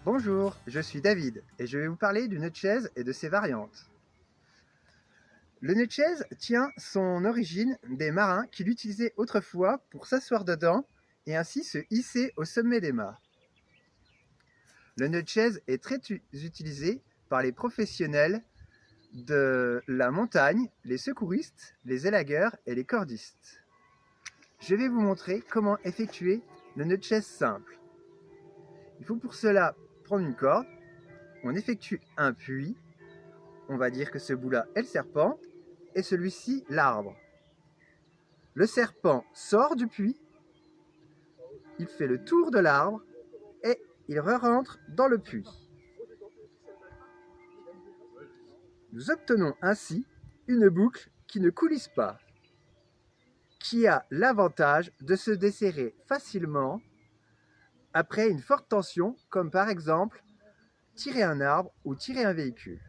Bonjour, je suis David et je vais vous parler du nœud de chaise et de ses variantes. Le nœud de chaise tient son origine des marins qui l'utilisaient autrefois pour s'asseoir dedans et ainsi se hisser au sommet des mâts. Le nœud de chaise est très utilisé par les professionnels de la montagne, les secouristes, les élagueurs et les cordistes. Je vais vous montrer comment effectuer le nœud de chaise simple. Il faut pour cela prendre une corde, on effectue un puits, on va dire que ce bout-là est le serpent et celui-ci l'arbre. Le serpent sort du puits, il fait le tour de l'arbre et il re-rentre dans le puits. Nous obtenons ainsi une boucle qui ne coulisse pas, qui a l'avantage de se desserrer facilement après une forte tension, comme par exemple tirer un arbre ou tirer un véhicule.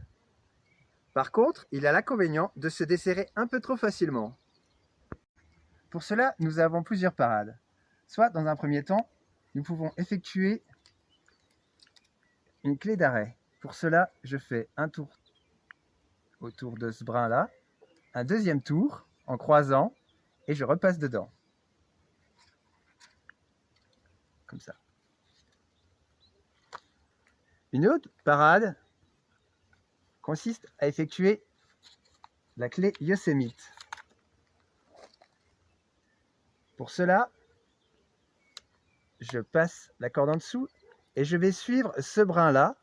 Par contre, il a l'inconvénient de se desserrer un peu trop facilement. Pour cela, nous avons plusieurs parades. Soit, dans un premier temps, nous pouvons effectuer une clé d'arrêt. Pour cela, je fais un tour autour de ce brin-là, un deuxième tour en croisant et je repasse dedans. Comme ça. Une autre parade consiste à effectuer la clé Yosemite. Pour cela, je passe la corde en dessous et je vais suivre ce brin-là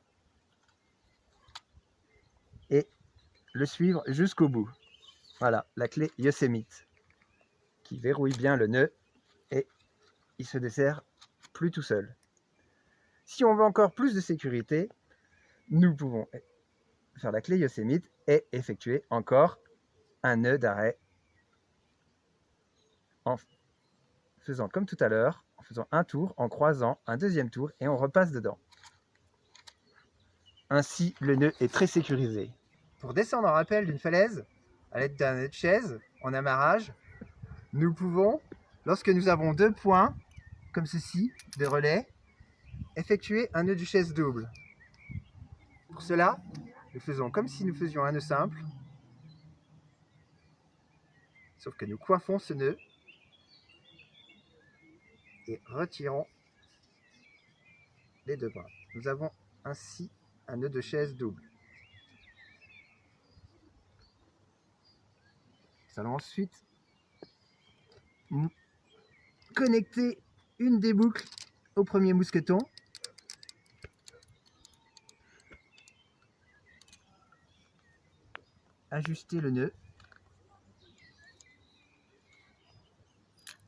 et le suivre jusqu'au bout. Voilà, la clé Yosemite qui verrouille bien le nœud et il se desserre plus tout seul. Si on veut encore plus de sécurité, nous pouvons faire la clé Yosemite et effectuer encore un nœud d'arrêt en faisant comme tout à l'heure, en faisant un tour, en croisant un deuxième tour et on repasse dedans. Ainsi, le nœud est très sécurisé. Pour descendre en rappel d'une falaise, à l'aide d'un nœud de chaise en amarrage, nous pouvons, lorsque nous avons deux points, comme ceci, de relais, effectuer un nœud de chaise double. Pour cela, nous faisons comme si nous faisions un nœud simple, sauf que nous coiffons ce nœud et retirons les deux brins. Nous avons ainsi un nœud de chaise double. Nous allons ensuite connecter une des boucles au premier mousqueton. Ajuster le nœud.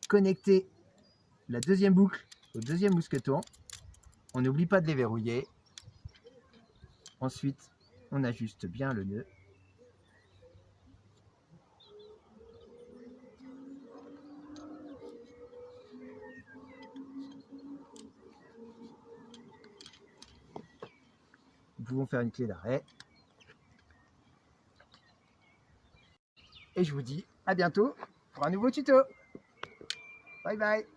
Connecter la deuxième boucle au deuxième mousqueton. On n'oublie pas de les verrouiller. Ensuite, on ajuste bien le nœud. Nous pouvons faire une clé d'arrêt. Et je vous dis à bientôt pour un nouveau tuto. Bye bye.